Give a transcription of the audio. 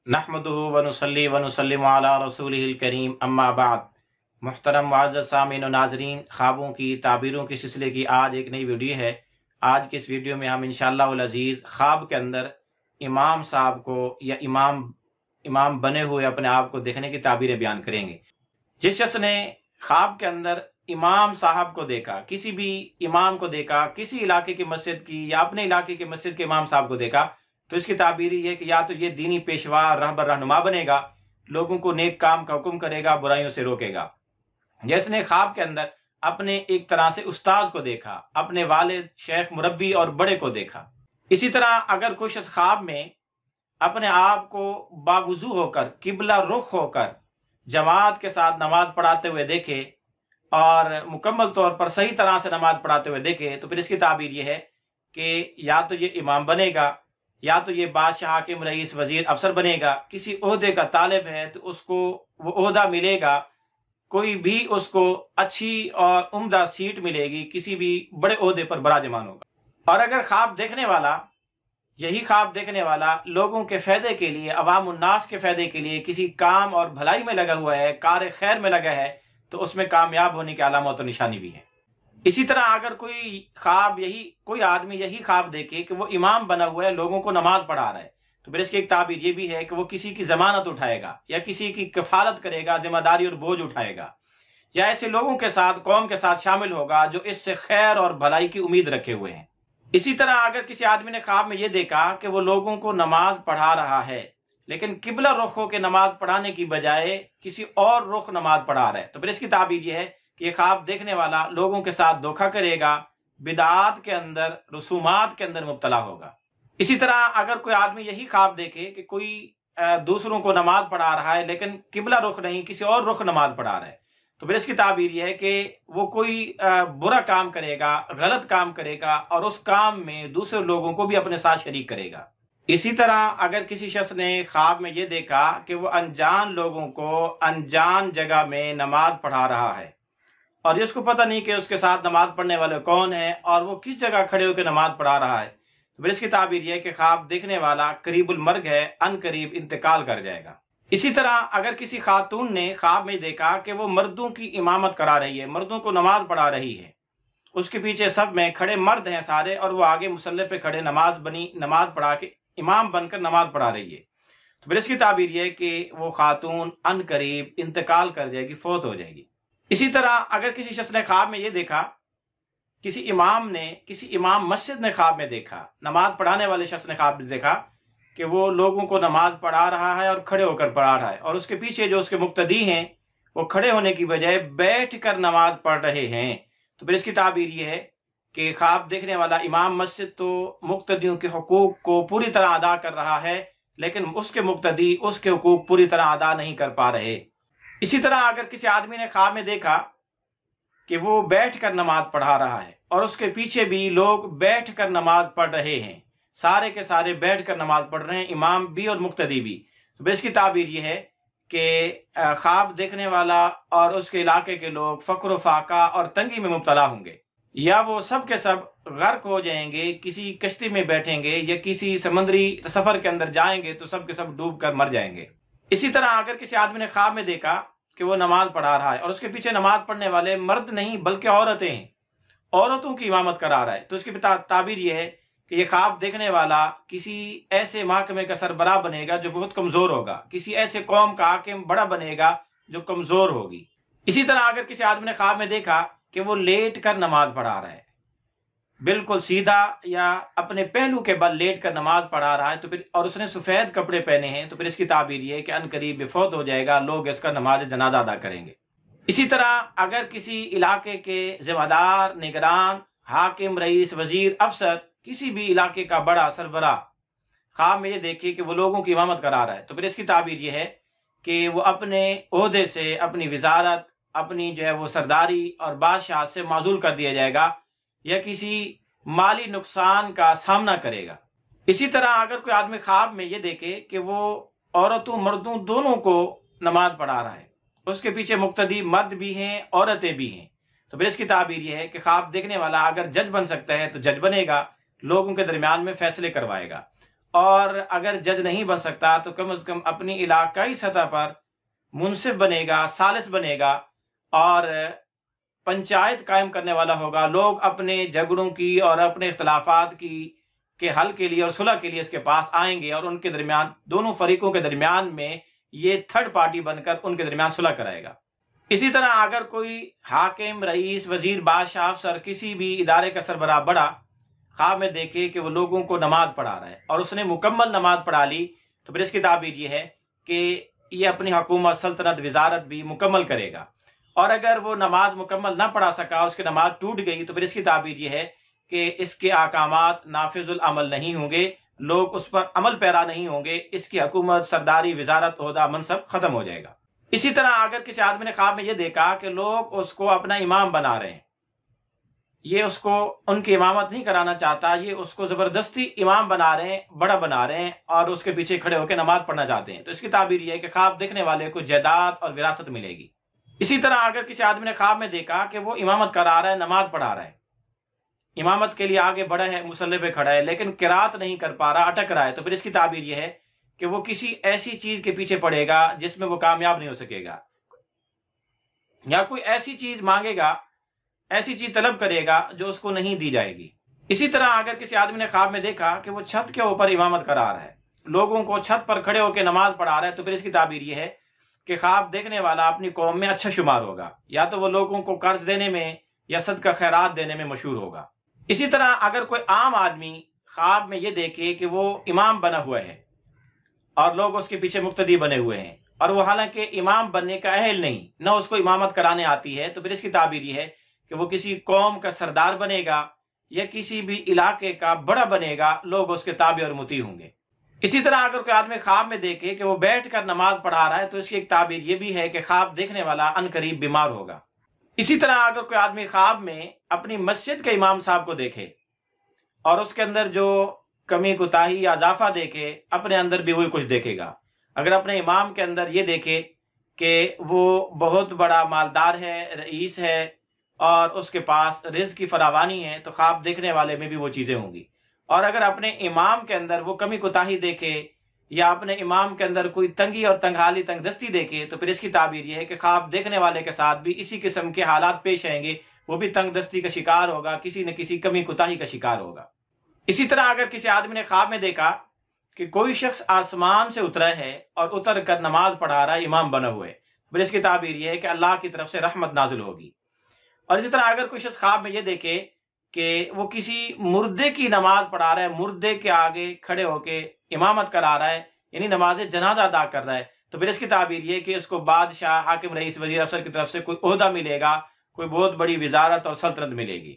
नहमदुहु व नुसल्ली व नुसल्लिमु अला रसूलिहिल करीम अम्मा बाद। मुहतरम मुअज़्ज़ज़ सामीन और नाज़रीन, ख्वाबों की ताबीरों के सिलसिले की आज एक नई वीडियो है। आज के इस वीडियो में हम इंशाअल्लाह अज़ीज़ ख्वाब के अंदर इमाम साहब को या इमाम बने हुए अपने आप को देखने की ताबीरें बयान करेंगे। जिस शख्स ने ख्वाब के अंदर इमाम साहब को देखा, किसी भी इमाम को देखा, किसी इलाके की मस्जिद की या अपने इलाके की मस्जिद के इमाम साहब को देखा, तो इसकी ताबीर ये कि या तो ये दीनी पेशवा रहबर रहनुमा बनेगा, लोगों को नेक काम का हुक्म करेगा, बुराइयों से रोकेगा। जिसने ख्वाब के अंदर अपने एक तरह से उस्ताद को देखा, अपने वालिद, शेख, मुरब्बी और बड़े को देखा। इसी तरह अगर कोई शख्स ख्वाब में अपने आप को बावुजू होकर, किबला रुख होकर जमात के साथ नमाज पढ़ाते हुए देखे और मुकम्मल तौर पर सही तरह से नमाज पढ़ाते हुए देखे, तो फिर इसकी ताबीर यह है कि या तो ये इमाम बनेगा, या तो ये बादशाह, हाकिम, रईस, वजीर, अफसर बनेगा। किसी ओहदे का तालिब है तो उसको वो ओहदा मिलेगा, कोई भी उसको अच्छी और उम्दा सीट मिलेगी, किसी भी बड़े ओहदे पर बराजमान होगा। और अगर ख्वाब देखने वाला, यही ख्वाब देखने वाला लोगों के फायदे के लिए, अवाम उन्नास के फायदे के लिए किसी काम और भलाई में लगा हुआ है, कार खैर में लगा है, तो उसमें कामयाब होने की अलामत और निशानी भी है। इसी तरह अगर कोई आदमी यही ख्वाब देखे कि वो इमाम बना हुआ है, लोगों को नमाज पढ़ा रहा है, तो फिर इसकी एक ताबीर ये भी है कि वो किसी की जमानत उठाएगा या किसी की कफालत करेगा, जिम्मेदारी और बोझ उठाएगा, या ऐसे लोगों के साथ, कौम के साथ शामिल होगा जो इससे खैर और भलाई की उम्मीद रखे हुए हैं। इसी तरह अगर किसी आदमी ने ख्वाब में ये देखा कि वो लोगों को नमाज पढ़ा रहा है, लेकिन किबला रुख होकर नमाज पढ़ाने की बजाय किसी और रुख नमाज पढ़ा रहा है, तो फिर इसकी ताबीर ये है कि ये ख्वाब देखने वाला लोगों के साथ धोखा करेगा, बिदात के अंदर, रसूमात के अंदर मुब्तला होगा। इसी तरह अगर कोई आदमी यही ख्वाब देखे कि कोई दूसरों को नमाज पढ़ा रहा है, लेकिन किबला रुख नहीं, किसी और रुख नमाज पढ़ा रहा है, तो फिर इसकी ताबीर यह है कि वो कोई बुरा काम करेगा, गलत काम करेगा और उस काम में दूसरे लोगों को भी अपने साथ शरीक करेगा। इसी तरह अगर किसी शख्स ने ख्वाब में ये देखा कि वो अनजान लोगों को अनजान जगह में नमाज पढ़ा रहा है और जिसको पता नहीं कि उसके साथ नमाज पढ़ने वाले कौन है और वो किस जगह खड़े होकर नमाज पढ़ा रहा है, तो फिर इसकी ताबीर यह है कि ख्वाब देखने वाला करीबुल मर्ग है, अनकरीब इंतकाल कर जाएगा। इसी तरह अगर किसी खातून ने ख्वाब में देखा कि वो मर्दों की इमामत करा रही है, मर्दों को नमाज पढ़ा रही है, उसके पीछे सब में खड़े मर्द हैं सारे और वो आगे मुसल्ले पे खड़े नमाज पढ़ा के इमाम बनकर नमाज पढ़ा रही है, तो फिर इसकी ताबीर यह है कि वो खातून अनकरीब इंतकाल कर जाएगी, फौत हो जाएगी। इसी तरह अगर किसी शख्स ने ख्वाब में ये देखा, किसी इमाम मस्जिद ने ख्वाब में देखा, नमाज पढ़ाने वाले शख्स ने ख्वाब में देखा कि वो लोगों को नमाज पढ़ा रहा है और खड़े होकर पढ़ा रहा है और उसके पीछे जो उसके मुक्तदी हैं वो खड़े होने की बजाय बैठ कर नमाज पढ़ रहे हैं, तो फिर इसकी ताबीर ये है कि ख्वाब देखने वाला इमाम मस्जिद तो मुक्तदियों के हुकूक को पूरी तरह अदा कर रहा है, लेकिन उसके मुक्तदी उसके हुकूक पूरी तरह अदा नहीं कर पा रहे। इसी तरह अगर किसी आदमी ने ख्वाब में देखा कि वो बैठ कर नमाज पढ़ा रहा है और उसके पीछे भी लोग बैठ कर नमाज पढ़ रहे हैं, सारे के सारे बैठ कर नमाज पढ़ रहे हैं, इमाम भी और मुक्तदी भी, तो इसकी ताबीर यह है कि ख्वाब देखने वाला और उसके इलाके के लोग फक्र फाका और तंगी में मुब्तला होंगे, या वो सब के सब गर्क हो जाएंगे, किसी कश्ती में बैठेंगे या किसी समंदरी सफर के अंदर जाएंगे तो सब के सब डूब कर मर जाएंगे। इसी तरह अगर किसी आदमी ने ख्वाब में देखा कि वो नमाज पढ़ा रहा है और उसके पीछे नमाज पढ़ने वाले मर्द नहीं बल्कि औरतें हैं, औरतों की इमामत करा रहा है, तो इसकी ताबीर यह है कि ये ख्वाब देखने वाला किसी ऐसे महकमे का सरबराह बनेगा जो बहुत कमजोर होगा, किसी ऐसे कौम का हाकिम बड़ा बनेगा जो कमजोर होगी। इसी तरह अगर किसी आदमी ने ख्वाब में देखा कि वो लेट कर नमाज पढ़ा रहा है, बिल्कुल सीधा या अपने पहलू के बल लेट कर नमाज पढ़ा रहा है, तो फिर और उसने सफेद कपड़े पहने हैं, तो फिर इसकी ताबीर ये है कि अनकरीब फौत हो जाएगा, लोग इसका नमाज जनाजा अदा करेंगे। इसी तरह अगर किसी इलाके के जिम्मेदार, निगरान, हाकिम, रईस, वजीर, अफसर, किसी भी इलाके का बड़ा सरबराह ख्वाब में ये देखे कि वो लोगों की इमामत करा रहा है, तो फिर इसकी ताबीर ये है कि वो अपने ओहदे से, अपनी विजारत, अपनी जो है वो सरदारी और बादशाह से माजूल कर दिया जाएगा या किसी माली नुकसान का सामना करेगा। इसी तरह अगर कोई आदमी ख्वाब में ये देखे कि वो औरतों मर्दों दोनों को नमाज पढ़ा रहा है, उसके पीछे मुक्तदी मर्द भी हैं, औरतें भी हैं, तो फिर इसकी ताबीर यह है कि ख्वाब देखने वाला अगर जज बन सकता है तो जज बनेगा, लोगों के दरमियान में फैसले करवाएगा اور اگر جج نہیں بن سکتا تو کم از کم اپنی علاقائی سطح پر منصف بنے گا، ثالث بنے گا اور پنچایت قائم کرنے والا ہوگا۔ لوگ اپنے جھگڑوں کی اور اپنے اختلافات کے حل کے لیے اور صلح کے لیے اس کے پاس آئیں گے، اور ان کے درمیان، دونوں فریقوں کے درمیان میں یہ تھرڈ پارٹی بن کر ان کے درمیان صلح کرائے گا۔ اسی طرح اگر کوئی حاکم، رئیس، وزیر، بادشاہ، افسر، کسی بھی ادارے کا سربراہ بڑا خواب میں دیکھے کہ وہ لوگوں کو نماز پڑھا رہا ہے اور اس نے مکمل نماز پڑھا لی، تو پھر اس کی تعبیر یہ ہے کہ یہ اپنی حکومت، سلطنت، وزارت بھی مکمل کرے گا۔ اور اگر وہ نماز مکمل نہ پڑھا سکا، اس کی نماز ٹوٹ گئی، تو پھر اس کی تعبیر یہ ہے کہ اس کے احکامات نافذ العمل نہیں ہوں گے، لوگ اس پر عمل پیرا نہیں ہوں گے، اس کی حکومت، سرداری، وزارت، عہدہ، منصب ختم ہو جائے گا۔ اسی طرح اگر کسی آدمی نے خواب میں یہ دیکھا کہ لوگ اس کو اپنا امام بنا رہے ہیں، یہ اس کو ان کی امامت نہیں کرانا چاہتا، یہ اس کو زبردستی امام بنا رہے ہیں، بڑا بنا رہے ہیں اور اس کے پیچھے کھڑے ہو کے نماز پڑھنا چاہتے ہیں، تو اس کی تعبیر یہ ہے کہ خواب دیکھنے والے کو جائیداد اور وراثت ملے گی۔ اسی طرح اگر کسی آدمی نے خواب میں دیکھا کہ وہ امامت کرا رہا ہے، نماز پڑھا رہا ہے، امامت کے لیے آگے بڑھا ہے، مصلی پہ کھڑا ہے، لیکن قرات نہیں کر پا رہا، اٹک رہا ہے، تو پھر اس کی تعبیر یہ ہے کہ وہ کسی ایسی چیز کے پیچھے پڑے گا جس میں وہ کامیاب نہیں ہو سکے گا، یا کوئی ایسی چیز مانگے گا، ایسی چیز طلب کرے گا جو اس کو نہیں دی جائے گی۔ اسی طرح اگر کسی آدمی نے خواب میں دیکھا کہ وہ چھت کے اوپر امامت کرا رہا ہے، لوگوں کو چھت پر کھڑے ہو کے نماز پڑھا رہا ہے، تو پھر اس کی تعبیر یہ ہے کہ خواب دیکھنے والا اپنی قوم میں اچھا شمار ہوگا، یا تو وہ لوگوں کو قرض دینے میں یا صدقہ خیرات دینے میں مشہور ہوگا۔ اسی طرح اگر کوئی عام آدمی خواب میں یہ دیکھے کہ وہ امام بنا ہوا ہے اور لوگ اس کے پیچھے مقتدی بنے ہوئے ہیں، اور وہ حالانکہ امام بننے کا اہل نہیں، نہ اس کو امامت کرانے آتی ہے، تو پھر اس کی تعبیر یہ ہے کہ وہ کسی قوم کا سردار بنے گا یا کسی بھی علاقے کا بڑا بنے گا، لوگ اس کے تابع اور مطیع ہوں گے۔ اسی طرح اگر کوئی آدمی خواب میں دیکھے کہ وہ بیٹھ کر نماز پڑھا رہا ہے، تو اس کی ایک تعبیر یہ بھی ہے کہ خواب دیکھنے والا عنقریب بیمار ہوگا۔ اسی طرح اگر کوئی آدمی خواب میں اپنی مسجد کے امام صاحب کو دیکھے اور اس کے اندر جو کمی کوتاہی یا اضافہ دیکھے، اپنے اندر بھی وہی کچھ دیکھے گا۔ اگر اپنے امام کے اندر یہ دیکھے کہ وہ بہت بڑا مالدار ہے، رئیس ہے اور اس کے پاس رزق کی فراوانی ہے، تو خواب دیکھنے والے میں بھی وہ چیزیں ہوں گی۔ اور اگر اپنے امام کے اندر وہ کمی کوتاہی دیکھے یا اپنے امام کے اندر کوئی تنگی اور تنگحالی، تنگ دستی دیکھے، تو پھر اس کی تعبیر یہ ہے کہ خواب دیکھنے والے کے ساتھ بھی اسی قسم کے حالات پیش آئیں گے، وہ بھی تنگ دستی کا شکار ہوگا، کسی نہ کسی کمی کوتاہی کا شکار ہوگا۔ اسی طرح اگر کسی آدمی نے خواب میں دیکھا کہ کوئی شخص آسمان سے اترا ہے اور اتر کر نماز پڑھا رہا ہے، امام بنا ہوئے، پھر اس کی تعبیر یہ ہے کہ اللہ کی طرف سے رحمت نازل ہوگی۔ اور اسی طرح اگر کوئی شخص خواب میں یہ دیکھے کہ وہ کسی مردے کی نماز پڑھا رہا ہے، مردے کے آگے کھڑے ہو کے امامت کرا رہا ہے، یعنی نماز جنازہ ادا کر رہا ہے، تو پھر اس کی تعبیر یہ کہ اس کو بادشاہ، حاکم، رئیس، وزیر، افسر کی طرف سے کوئی عہدہ ملے گا، کوئی بہت بڑی وزارت اور سلطنت ملے گی۔